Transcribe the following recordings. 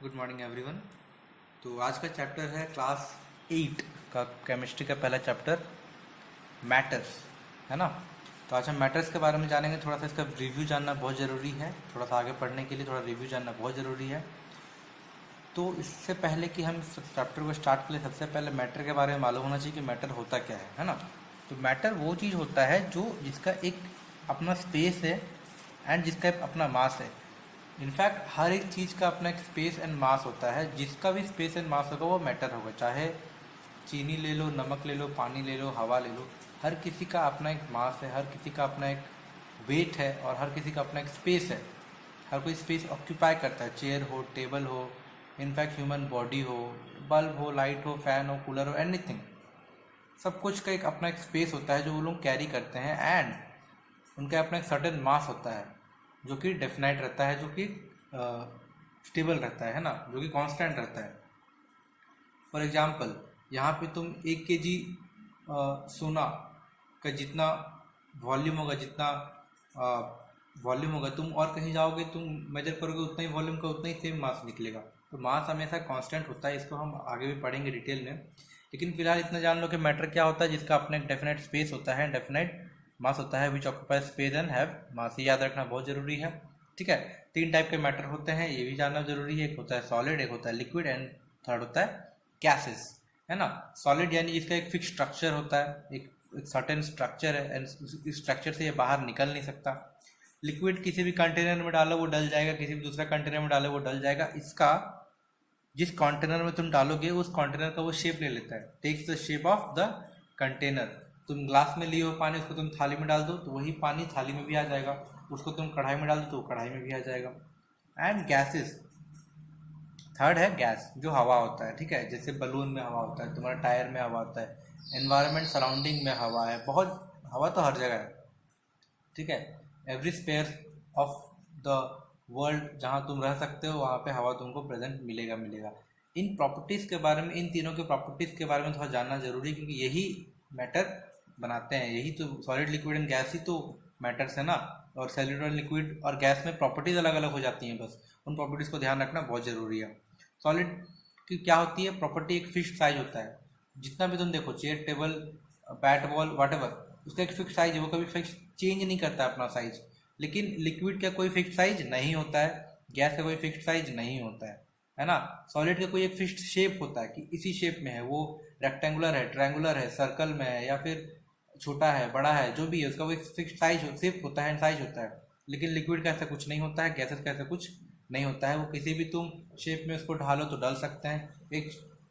Good morning everyone. तो आज का चैप्टर है क्लास 8 का केमिस्ट्री का पहला चैप्टर मैटर्स, है ना। तो आज हम मैटर्स के बारे में जानेंगे। थोड़ा सा इसका रिव्यू जानना बहुत ज़रूरी है, थोड़ा सा आगे पढ़ने के लिए थोड़ा रिव्यू जानना बहुत ज़रूरी है। तो इससे पहले कि हम इस चैप्टर को स्टार्ट करें, सबसे पहले मैटर के बारे में मालूम होना चाहिए कि मैटर होता क्या है ना। तो मैटर वो चीज़ होता है जो जिसका एक अपना स्पेस है एंड जिसका एक अपना मास है। इनफैक्ट हर एक चीज़ का अपना एक स्पेस एंड मास होता है। जिसका भी स्पेस एंड मास होगा वो मैटर होगा। चाहे चीनी ले लो, नमक ले लो, पानी ले लो, हवा ले लो, हर किसी का अपना एक मास है, हर किसी का अपना एक वेट है और हर किसी का अपना एक स्पेस है। हर कोई स्पेस ऑक्यूपाई करता है, चेयर हो, टेबल हो, इनफैक्ट ह्यूमन बॉडी हो, बल्ब हो, लाइट हो, फैन हो, कूलर हो, एनीथिंग। सब कुछ का एक अपना एक स्पेस होता है जो वो लोग कैरी करते हैं एंड उनका अपना एक सर्टेन मास होता है जो कि डेफिनाइट रहता है, जो कि स्टेबल रहता है ना, जो कि कांस्टेंट रहता है। फॉर एग्जांपल, यहाँ पे तुम 1 kg सोना का जितना वॉल्यूम होगा, तुम और कहीं जाओगे, तुम मेजर करोगे, उतना ही वॉल्यूम का उतना ही सेम मास निकलेगा। तो मास हमेशा कांस्टेंट होता है। इसको हम आगे भी पढ़ेंगे डिटेल में, लेकिन फिलहाल इतना जान लो कि मैटर क्या होता है, जिसका अपना एक डेफिनेट स्पेस होता है, डेफिनेट मास होता है, विच ऑक्यूपाई स्पेस एंड हैव मास। ये याद रखना बहुत ज़रूरी है, ठीक है। 3 टाइप के मैटर होते हैं, ये भी जानना जरूरी है। एक होता है सॉलिड, एक होता है लिक्विड एंड थर्ड होता है गैसेस, है ना। सॉलिड यानी इसका एक फिक्स स्ट्रक्चर होता है, एक सर्टेन स्ट्रक्चर है एंड इस स्ट्रक्चर से ये बाहर निकल नहीं सकता। लिक्विड किसी भी कंटेनर में डालो वो डल जाएगा, किसी भी दूसरा कंटेनर में डालो वो डल जाएगा। इसका जिस कंटेनर में तुम डालोगे उस कंटेनर का वो शेप ले लेता है, takes the shape of the container. तुम ग्लास में लिए हो पानी, उसको तुम थाली में डाल दो तो वही पानी थाली में भी आ जाएगा। उसको तुम कढ़ाई में डाल दो तो कढ़ाई में भी आ जाएगा। एंड गैसेस, थर्ड है गैस, जो हवा होता है, ठीक है। जैसे बलून में हवा होता है, तुम्हारा टायर में हवा होता है, एनवायरनमेंट सराउंडिंग में हवा है, बहुत हवा तो हर जगह है, ठीक है। Every sphere of the world, जहाँ तुम रह सकते हो वहाँ पे हवा तुमको प्रेजेंट मिलेगा। इन प्रॉपर्टीज़ के बारे में, इन तीनों के प्रॉपर्टीज़ के बारे में थोड़ा जानना जरूरी है, क्योंकि यही मैटर बनाते हैं। यही तो सॉलिड, लिक्विड एंड गैस ही तो मैटर्स है ना। और सॉलिड और लिक्विड और गैस में प्रॉपर्टीज़ अलग अलग हो जाती हैं, बस उन प्रॉपर्टीज़ को ध्यान रखना बहुत ज़रूरी है। सॉलिड की क्या होती है प्रॉपर्टी, एक फिक्स साइज होता है। जितना भी तुम देखो, chair, table, bat ball, whatever, उसका एक फिक्स साइज है, वो कभी फिक्स चेंज नहीं करता है अपना साइज। लेकिन लिक्विड का कोई फिक्स साइज नहीं होता है, गैस का कोई फिक्स साइज नहीं होता है ना। सॉलिड का कोई एक फिक्स्ड शेप होता है कि इसी शेप में है, वो रेक्टेंगुलर है, ट्रायंगुलर है, सर्कल में है, या फिर छोटा है, बड़ा है, जो भी है उसका वो एक फिक्स साइज शेप होता है, साइज होता है। लेकिन लिक्विड का ऐसा कुछ नहीं होता है, गैसेस का ऐसा कुछ नहीं होता है। वो किसी भी तुम शेप में उसको ढालो तो डाल सकते हैं।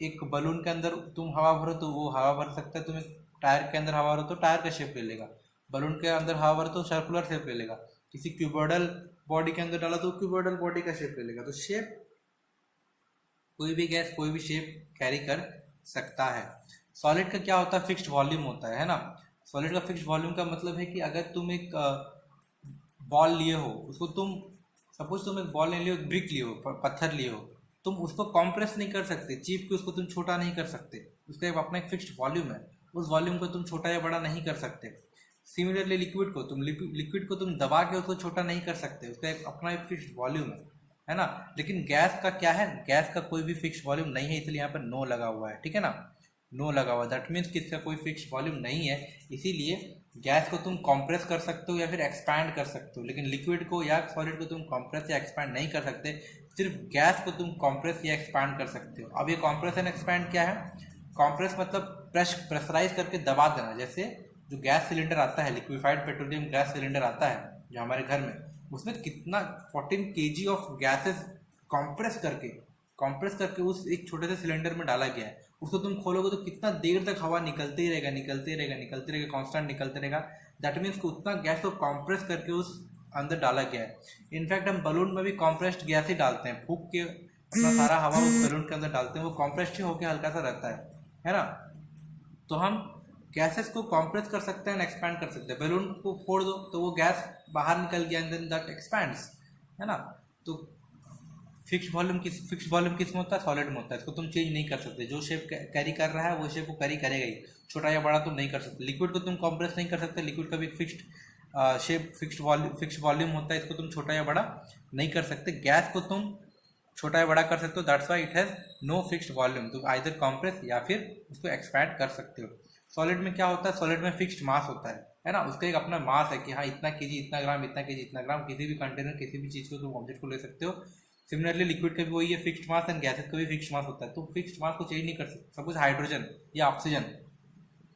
एक बलून के अंदर तुम हवा भरो तो वो हवा भर सकता है। तुम एक टायर के अंदर हवा भरो तो टायर का शेप ले लेगा। बलून के अंदर हवा भरो तो सर्कुलर शेप ले लेगा। किसी क्यूबॉइडल बॉडी के अंदर डाला तो क्यूबॉइडल बॉडी का शेप ले लेगा। तो शेप, कोई भी गैस कोई भी शेप कैरी कर सकता है। सॉलिड का क्या होता है, फिक्स्ड वॉल्यूम होता है ना। सॉलिड का फिक्स्ड वॉल्यूम का मतलब है कि अगर तुम एक बॉल लिए हो, उसको तुम सपोज तुम एक बॉल ले लियो, एक ब्रिक लिए हो, पत्थर लिए हो, तुम उसको कॉम्प्रेस नहीं कर सकते, चीप के उसको तुम छोटा नहीं कर सकते। उसका एक अपना एक फिक्स्ड वॉल्यूम है, उस वॉल्यूम को तुम छोटा या बड़ा नहीं कर सकते। सिमिलरली लिक्विड को तुम दबा के उसको छोटा नहीं कर सकते, उसका एक अपना एक फिक्स्ड वॉल्यूम है ना। लेकिन गैस का क्या है, गैस का कोई भी फिक्स वॉल्यूम नहीं है, इसलिए यहाँ पर नो लगा हुआ है, ठीक है ना। नो लगा हुआ, दैट मीन्स कि इसका कोई फिक्स वॉल्यूम नहीं है। इसीलिए गैस को तुम कंप्रेस कर सकते हो या फिर एक्सपैंड कर सकते हो, लेकिन लिक्विड को या सॉलिड को तुम कंप्रेस या एक्सपैंड नहीं कर सकते। सिर्फ गैस को तुम कंप्रेस या एक्सपैंड कर सकते हो। अब ये कंप्रेस एंड एक्सपैंड क्या है, कंप्रेस मतलब प्रेशराइज करके दबा देना। जैसे जो गैस सिलेंडर आता है, लिक्विफाइड पेट्रोलियम गैस सिलेंडर आता है जो हमारे घर में, उसमें कितना 14 kg ऑफ गैसेस कंप्रेस करके उस एक छोटे से सिलेंडर में डाला गया है। उसको तुम खोलोगे तो कितना देर तक हवा निकलते ही रहेगा, कांस्टेंट निकलते रहेगा। दैट मीन्स कि उतना गैस को कंप्रेस करके उस अंदर डाला गया है। इनफैक्ट हम बलून में भी कंप्रेस्ड गैस ही डालते हैं, फूंक के अपना सारा हवा उस बलून के अंदर डालते हैं, वो कंप्रेस्ड ही होकर हल्का सा रहता है ना। तो हम गैसेस को कंप्रेस कर सकते हैं, एक्सपैंड कर सकते हैं। बैलून को फोड़ दो तो वो गैस बाहर निकल गया, एंड देन दैट एक्सपैंड्स, है ना। तो फिक्स वॉल्यूम किस में होता है, सॉलिड में होता है। इसको तुम चेंज नहीं कर सकते, जो शेप कैरी कर रहा है वो शेप वो कैरी करेगा ही, छोटा या बड़ा तुम नहीं कर सकते। लिक्विड को तुम कंप्रेस नहीं कर सकते, लिक्विड का भी फिक्स्ड वॉल्यूम होता है, इसको तुम छोटा या बड़ा नहीं कर सकते। गैस को तुम छोटा या बड़ा कर सकते हो, that's why it has no fixed volume. तो आइदर कंप्रेस या फिर उसको एक्सपैंड कर सकते हो। सॉलिड में क्या होता है, सॉलिड में फिक्स्ड मास होता है ना, उसका एक अपना मास है कि हाँ इतना केजी इतना ग्राम, इतना केजी इतना ग्राम, किसी भी कंटेनर किसी भी चीज़ को तुम ऑब्जेक्ट को ले सकते हो। सिमिलरली लिक्विड का भी वही है, फिक्स्ड मास, एंड गैसेस का भी फिक्स्ड मास होता है, तो फिक्स्ड मास को चेंज नहीं कर सकते। सपोज हाइड्रोजन या ऑक्सीजन,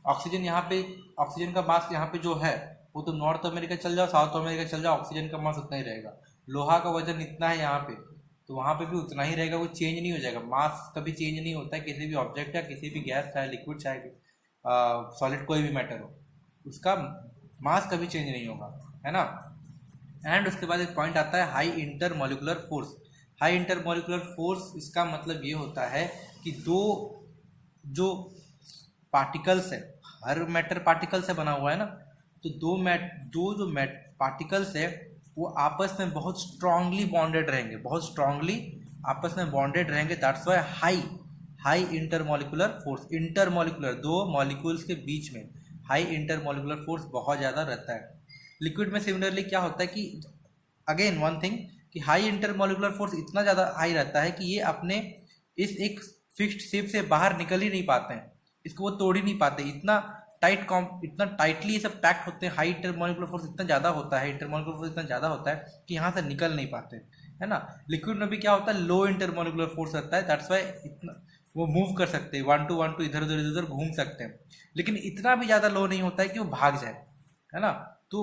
ऑक्सीजन यहाँ पे, ऑक्सीजन का मास यहाँ पे जो है वो तो नॉर्थ अमेरिका चल जाओ साउथ अमेरिका चल जाओ, ऑक्सीजन का मास उतना ही रहेगा। लोहा का वजन इतना है यहाँ पे, तो वहाँ पे भी उतना ही रहेगा, वो चेंज नहीं हो जाएगा। मास कभी चेंज नहीं होता है किसी भी ऑब्जेक्ट या किसी भी गैस, चाहे लिक्विड चाहे सॉलिड, कोई भी मैटर हो, उसका मास कभी चेंज नहीं होगा, है ना। एंड उसके बाद एक पॉइंट आता है high intermolecular force. High intermolecular force, इसका मतलब ये होता है कि दो जो पार्टिकल्स है, हर मैटर पार्टिकल से बना हुआ है ना, तो दो जो पार्टिकल्स है वो आपस में बहुत स्ट्रांगली बॉन्डेड रहेंगे, बहुत स्ट्रांगली आपस में बॉन्डेड रहेंगे। That's why high intermolecular force, intermolecular दो मॉलिक्यूल्स के बीच में हाई इंटरमोलिकुलर फोर्स बहुत ज़्यादा रहता है। लिक्विड में सिमिलरली क्या होता है कि अगेन वन थिंग कि हाई इंटरमोलिकुलर फोर्स इतना ज़्यादा हाई रहता है कि ये अपने इस एक फिक्स्ड शेप से बाहर निकल ही नहीं पाते हैं, इसको वो तोड़ ही नहीं पाते, इतना टाइटली ये सब पैक्ड होते हैं। हाई इंटरमोलिकुलर फोर्स इतना ज़्यादा होता है, इंटरमोलिकुलर फोर्स इतना ज़्यादा होता है कि यहाँ से निकल नहीं पाते, है ना। लिक्विड में भी क्या होता है, लो इंटरमोलिकुलर फोर्स रहता है, दैट्स वाई इतना वो मूव कर सकते हैं, वन टू इधर उधर घूम सकते हैं, लेकिन इतना भी ज़्यादा लो नहीं होता है कि वो भाग जाए, है ना। तो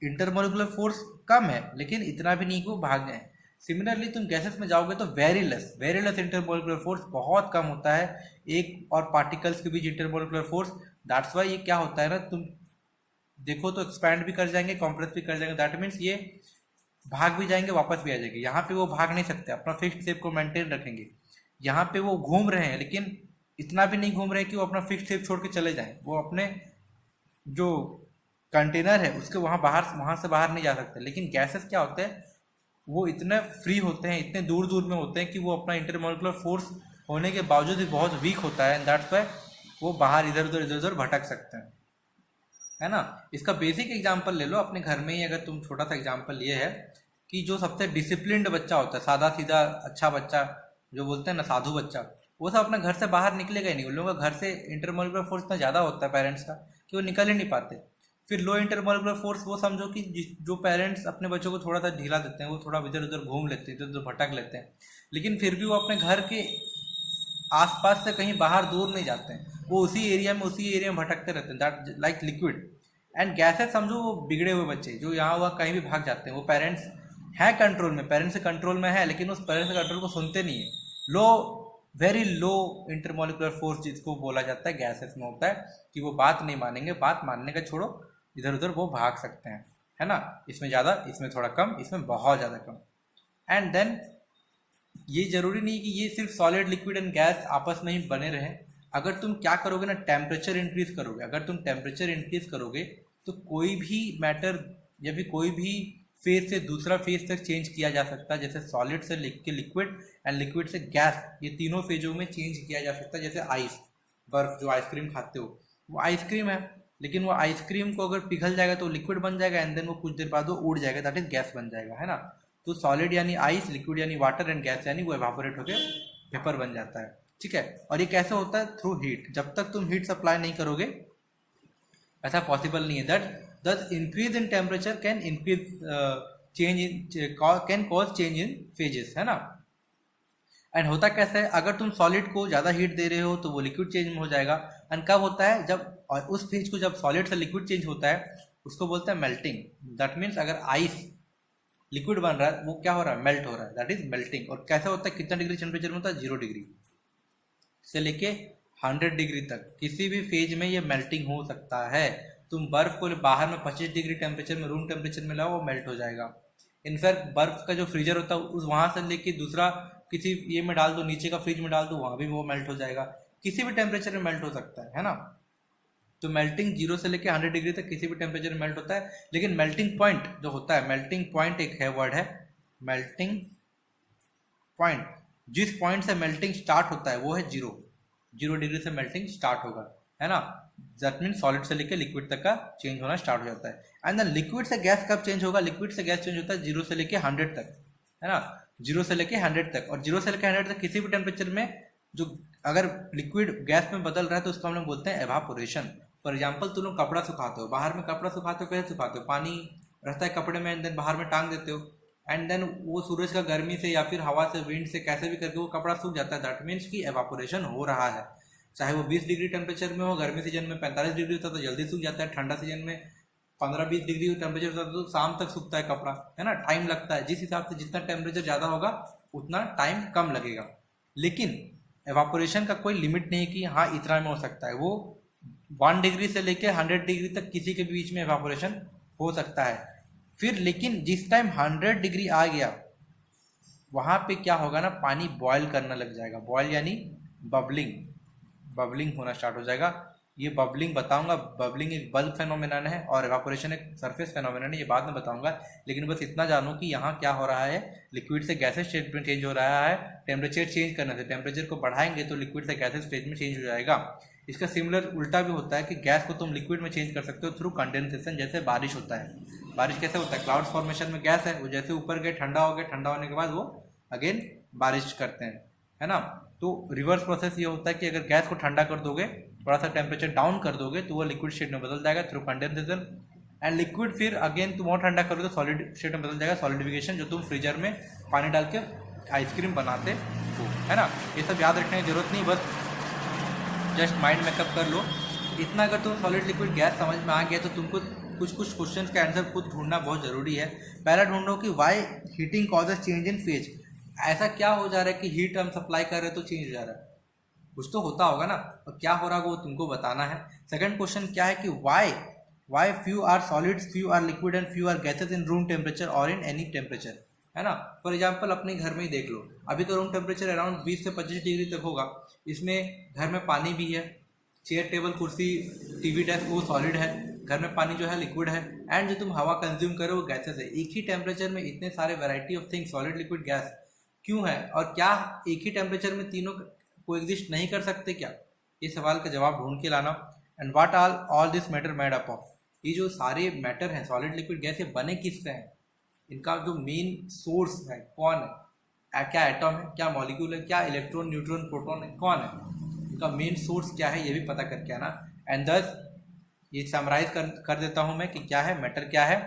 इंटरमोलिकुलर फोर्स कम है लेकिन इतना भी नहीं कि वो भाग जाए। सिमिलरली तुम गैसेस में जाओगे तो वेरी लेस इंटरमोलिकुलर फोर्स बहुत कम होता है एक और पार्टिकल्स के बीच इंटरमोलिकुलर फोर्स। दैट्स वाई ये क्या होता है ना, तुम देखो तो एक्सपैंड भी कर जाएंगे, कॉम्प्रेस भी कर जाएंगे, दैट मीन्स ये भाग भी जाएंगे वापस भी आ जाएंगे। यहाँ पे वो भाग नहीं सकते, अपना फिक्स्ड शेप को मेंटेन रखेंगे। यहाँ पे वो घूम रहे हैं लेकिन इतना भी नहीं घूम रहे हैं कि वो अपना फिक्स्ड शेप छोड़ के चले जाएं, वो अपने जो कंटेनर है उसके वहाँ से बाहर नहीं जा सकते। लेकिन गैसेस क्या होते हैं, वो इतने फ्री होते हैं, इतने दूर दूर में होते हैं कि वो अपना इंटरमोलिकुलर फोर्स होने के बावजूद भी बहुत वीक होता है, एंड दैट्स वाई वो बाहर इधर उधर भटक सकते हैं, है ना। इसका बेसिक एग्जांपल ले लो अपने घर में ही, अगर तुम छोटा सा एग्जांपल ये है कि जो सबसे डिसिप्लिन्ड बच्चा होता है, सादा सीधा अच्छा बच्चा जो बोलते हैं ना साधु बच्चा, वो सब अपने घर से बाहर निकलेगा ही नहीं। उन लोगों का घर से इंटरमोलिकुलर फोर्स इतना ज़्यादा होता है पेरेंट्स का कि वो निकल ही नहीं पाते। फिर लो इंटरमोलिकुलर फोर्स, वो समझो कि जो पेरेंट्स अपने बच्चों को थोड़ा सा ढीला देते हैं, वो थोड़ा इधर उधर घूम लेते हैं, इधर उधर भटक लेते हैं, लेकिन फिर भी वो अपने घर के आसपास से कहीं बाहर दूर नहीं जाते हैं, वो उसी एरिया में भटकते रहते हैं, that like liquid. And gases समझो वो बिगड़े हुए बच्चे जो यहाँ हुआ कहीं भी भाग जाते हैं, वो पेरेंट्स हैं कंट्रोल में, पेरेंट्स से कंट्रोल में है लेकिन उस पेरेंट्स के कंट्रोल को सुनते नहीं है। लो, वेरी लो इंटरमोलिकुलर फोर्स जिसको बोला जाता है गैसेस में होता है कि वो बात नहीं मानेंगे, बात मानने का छोड़ो, इधर उधर वो भाग सकते हैं, है ना। इसमें ज़्यादा, इसमें थोड़ा कम, इसमें बहुत ज़्यादा कम। एंड देन ये जरूरी नहीं कि ये सिर्फ सॉलिड लिक्विड एंड गैस आपस में ही बने रहें। अगर तुम क्या करोगे ना, टेम्परेचर इंक्रीज करोगे, अगर तुम टेम्परेचर इंक्रीज करोगे तो कोई भी मैटर या फिर कोई भी फेज से दूसरा फेज तक चेंज किया जा सकता है। जैसे सॉलिड से लिक्विड एंड लिक्विड से गैस, ये तीनों फेजों में चेंज किया जा सकता है। जैसे आइस, बर्फ, जो आइसक्रीम खाते हो वो आइसक्रीम है, लेकिन वो आइसक्रीम को अगर पिघल जाएगा तो लिक्विड बन जाएगा, एंड देन वो कुछ देर बाद वो उड़ जाएगा, दैट इज गैस बन जाएगा, है ना। तो सॉलिड यानी आइस, लिक्विड यानी वाटर, एंड गैस यानी वो एवापोरेट होकर वेपर बन जाता है, ठीक है। और ये कैसे होता है, थ्रू हीट। जब तक तुम हीट सप्लाई नहीं करोगे ऐसा पॉसिबल नहीं है। That increase in temperature can increase can cause change in phases, है ना। एंड होता कैसा है, अगर तुम सॉलिड को ज़्यादा हीट दे रहे हो तो वो लिक्विड चेंज हो जाएगा। एंड कब होता है, जब और उस फेज को जब सॉलिड से लिक्विड चेंज होता है उसको बोलते हैं मेल्टिंग। दैट मीन्स अगर आइस लिक्विड बन रहा है वो क्या हो रहा है, मेल्ट हो रहा है, दैट इज मेल्टिंग। और कैसे होता है, कितना डिग्री टेम्परेचर में होता है, 0 डिग्री से लेके 100 डिग्री तक किसी भी फेज में ये मेल्टिंग हो सकता है। तुम बर्फ को बाहर में 25 डिग्री टेम्परेचर में, रूम टेम्परेचर में लाओ, वो मेल्ट हो जाएगा। इनफैक्ट बर्फ का जो फ्रीजर होता है उस वहाँ से लेके दूसरा किसी ये में डाल दो, नीचे का फ्रिज में डाल दो, वहाँ भी वो मेल्ट हो जाएगा। किसी भी टेम्परेचर में मेल्ट हो सकता है ना। तो मेल्टिंग 0 से लेके 100 डिग्री तक किसी भी टेम्परेचर में मेल्ट होता है। लेकिन मेल्टिंग पॉइंट जो होता है, मेल्टिंग पॉइंट एक है वर्ड है, मेल्टिंग पॉइंट, जिस पॉइंट से मेल्टिंग स्टार्ट होता है वो है 0 डिग्री से मेल्टिंग स्टार्ट होगा, है ना। दैट मीन सॉलिड से लेके लिक्विड तक का चेंज होना स्टार्ट हो जाता है। एंड देन लिक्विड से गैस कब चेंज होगा, लिक्विड से गैस चेंज होता है 0 से लेके 100 तक, है ना। 0 से लेके 100 तक, और 0 से लेके 100 तक किसी भी टेम्परेचर में जो अगर लिक्विड गैस में बदल रहा है तो उसको हम लोग बोलते हैं एवापोरेशन। फॉर एग्जाम्पल तुम लोग कपड़ा सुखाते हो, बाहर में कपड़ा सुखाते हो, कैसे सुखाते हो, पानी रहता है कपड़े में एंड देन बाहर में टांग देते हो, एंड देन वो सूरज का गर्मी से या फिर हवा से, विंड से, कैसे भी करके वो कपड़ा सूख जाता है। दैट मीन्स कि एवापोरेशन हो रहा है। चाहे वो 20 डिग्री टेम्परेचर में हो, गर्मी सीजन में 45 डिग्री होता है तो जल्दी सूख जाता है, ठंडा सीजन में 15-20 डिग्री टेम्परेचर होता है तो शाम तक सूखता है कपड़ा, है ना, टाइम लगता है। जिस हिसाब से जितना टेम्परेचर ज़्यादा होगा उतना टाइम कम लगेगा। लेकिन एवापोरेशन का कोई लिमिट नहीं कि हाँ इतना में हो सकता है, वो 1 डिग्री से लेके 100 डिग्री तक किसी के बीच में एवापोरेशन हो सकता है। फिर लेकिन जिस टाइम 100 डिग्री आ गया वहाँ पे क्या होगा ना, पानी बॉयल करना लग जाएगा। बॉयल यानी बबलिंग होना स्टार्ट हो जाएगा। ये बबलिंग बताऊंगा, बबलिंग एक बल्क फेनोमेनन है और एवापोरेशन एक सरफेस फेनोमेनन है, ये बाद में बताऊंगा। लेकिन बस इतना जानो कि यहाँ क्या हो रहा है, लिक्विड से गैसेस स्टेट में चेंज हो रहा है। टेम्परेचर चेंज करने से, टेम्परेचर को बढ़ाएंगे तो लिक्विड से गैसेस स्टेज में चेंज हो जाएगा। इसका सिमिलर उल्टा भी होता है कि गैस को तुम लिक्विड में चेंज कर सकते हो थ्रू कंडेंसेशन, जैसे बारिश होता है। बारिश कैसे होता है, क्लाउड्स फॉर्मेशन में गैस है, वो जैसे ऊपर गए ठंडा हो गया, ठंडा होने के बाद वो अगेन बारिश करते हैं, है ना। तो रिवर्स प्रोसेस ये होता है कि अगर गैस को ठंडा कर दोगे, थोड़ा सा टेम्परेचर डाउन कर दोगे तो वो लिक्विड स्टेट में बदल जाएगा थ्रू कंडेंसेशन, एंड लिक्विड फिर अगेन तुम और ठंडा करोगे तो सॉलिड स्टेट में बदल जाएगा, सॉलिडिफिकेशन, जो तुम फ्रीजर में पानी डाल के आइसक्रीम बनाते हो, है ना। ये सब याद रखने की जरूरत नहीं, बस जस्ट माइंड मेकअप कर लो इतना। अगर तुम सॉलिड लिक्विड गैस समझ में आ गया तो तुमको कुछ क्वेश्चंस का आंसर खुद ढूंढना बहुत जरूरी है। पहला ढूंढो कि why heating causes change in phase, ऐसा क्या हो जा रहा है कि हीट हम सप्लाई कर रहे हैं तो चेंज हो जा रहा है, कुछ तो होता होगा ना, और क्या हो रहा है वो तुमको बताना है। सेकंड क्वेश्चन क्या है कि why few are solids, few are liquid and few are gases in room temperature और इन एनी टेम्परेचर, है ना। फॉर एग्जाम्पल अपने घर में ही देख लो, अभी तो रूम टेम्परेचर अराउंड 20 से 25 डिग्री तक होगा, इसमें घर में पानी भी है, चेयर टेबल कुर्सी टीवी डेस्क वो सॉलिड है, घर में पानी जो है लिक्विड है, एंड जो तुम हवा कंज्यूम करो वो गैसेस है। एक ही टेम्परेचर में इतने सारे variety of things, solid liquid gas क्यों है, और क्या एक ही टेम्परेचर में तीनों को एग्जिस्ट नहीं कर सकते क्या, ये सवाल का जवाब ढूंढ के लाना। And what all this matter made up of, ये जो सारे मैटर हैं सॉलिड लिक्विड गैस, ये बने किससे हैं, इनका जो मेन सोर्स है कौन है, क्या एटम है, क्या मॉलिक्यूल है, क्या इलेक्ट्रॉन न्यूट्रॉन प्रोटॉन है, कौन है, इनका मेन सोर्स क्या है, ये भी पता करके आना। एंड दस ये समराइज कर देता हूँ मैं कि क्या है मैटर, क्या है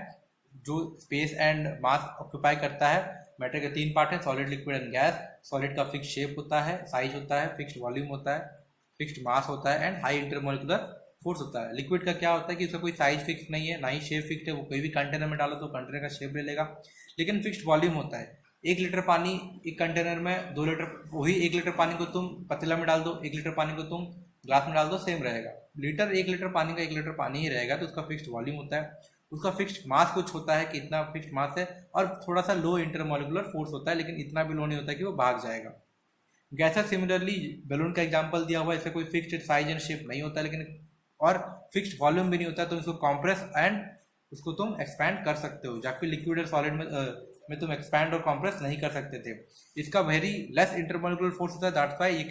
जो स्पेस एंड मास ऑक्यूपाई करता है। मैटर के 3 पार्ट है, solid liquid and gas. Solid का फिक्स शेप होता है, साइज होता है, फिक्स्ड वॉल्यूम होता है, फिक्स्ड मास होता है एंड हाई इंटरमोलिकुलर फोर्स होता है। लिक्विड का क्या होता है कि इसका कोई साइज फिक्स नहीं है, ना ही शेप फिक्स है, वो कोई भी कंटेनर में डालो तो कंटेनर का शेप ले लेगा, लेकिन फिक्स्ड वॉल्यूम होता है। 1 लीटर पानी एक कंटेनर में, 2 लीटर, वही 1 लीटर पानी को तुम पतीला में डाल दो, 1 लीटर पानी को तुम ग्लास में डाल दो, सेम रहेगा। लीटर 1 लीटर पानी का 1 लीटर पानी ही रहेगा, तो उसका फिक्स्ड वॉल्यूम होता है। उसका फिक्स्ड मास कुछ होता है कि इतना फिक्स्ड मास है, और थोड़ा सा लो इंटरमोलिकुलर फोर्स होता है, लेकिन इतना भी लो नहीं होता कि वो भाग जाएगा। गैसेस सिमिलरली, बैलून का एग्जांपल दिया हुआ है, इसका कोई फिक्स्ड साइज एंड शेप नहीं होता, लेकिन और फिक्स्ड वॉल्यूम भी नहीं होता, तो इसको कॉम्प्रेस एंड उसको तुम एक्सपैंड कर सकते हो, जबकि लिक्विड और सॉलिड में तुम एक्सपैंड और कॉम्प्रेस नहीं कर सकते थे। इसका वेरी लेस इंटरमोलिकुलर फोर्स होता है, that's why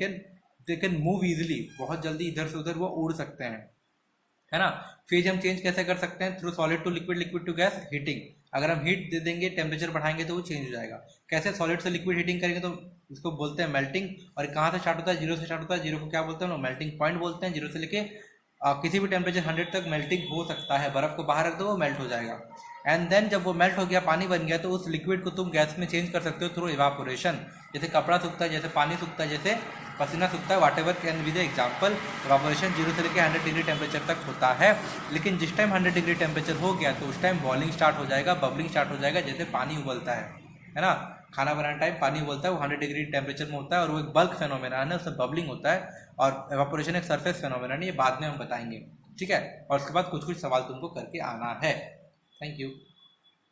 they can move easily, बहुत जल्दी इधर से उधर वो उड़ सकते हैं, है ना। फेज हम चेंज कैसे कर सकते हैं, through solid to liquid, liquid to gas, heating. अगर हम हीट दे देंगे, टेम्परेचर बढ़ाएंगे तो वो चेंज हो जाएगा। कैसे, सॉलिड से लिक्विड हीटिंग करेंगे तो इसको बोलते हैं मेल्टिंग। और कहाँ से स्टार्ट होता है, 0 से स्टार्ट होता है, 0 को क्या बोलते हैं लोग, मेल्टिंग पॉइंट बोलते हैं। 0 से लेके किसी भी टेम्परेचर 100 तक मेल्टिंग हो सकता है, बर्फ को बाहर रख दो वो मेल्ट हो जाएगा। एंड देन जब वो मेल्ट हो गया, पानी बन गया, तो उस लिक्विड को तुम गैस में चेंज कर सकते हो थ्रू इवापोरेशन। जैसे कपड़ा सूखता है, जैसे पानी सूखता है, जैसे पसीना सूखता है, whatever can be the example. Evaporation 0 से लेकर 100 डिग्री टेम्परेचर तक होता है, लेकिन जिस टाइम 100 डिग्री टेम्परेचर हो गया तो उस टाइम बॉइलिंग स्टार्ट हो जाएगा, बबलिंग स्टार्ट हो जाएगा, जैसे पानी उबलता है ना। खाना बनाने टाइम पानी उबलता है, वो 100 डिग्री टेम्परेचर में होता है, और वो एक बल्क फेनोमेनन है, उसमें बबलिंग होता है। और इवापोरेशन एक सरफेस फेनोमेनन है, ये बाद में हम बताएंगे, ठीक है। और उसके बाद कुछ सवाल तुमको करके आना है। Thank you.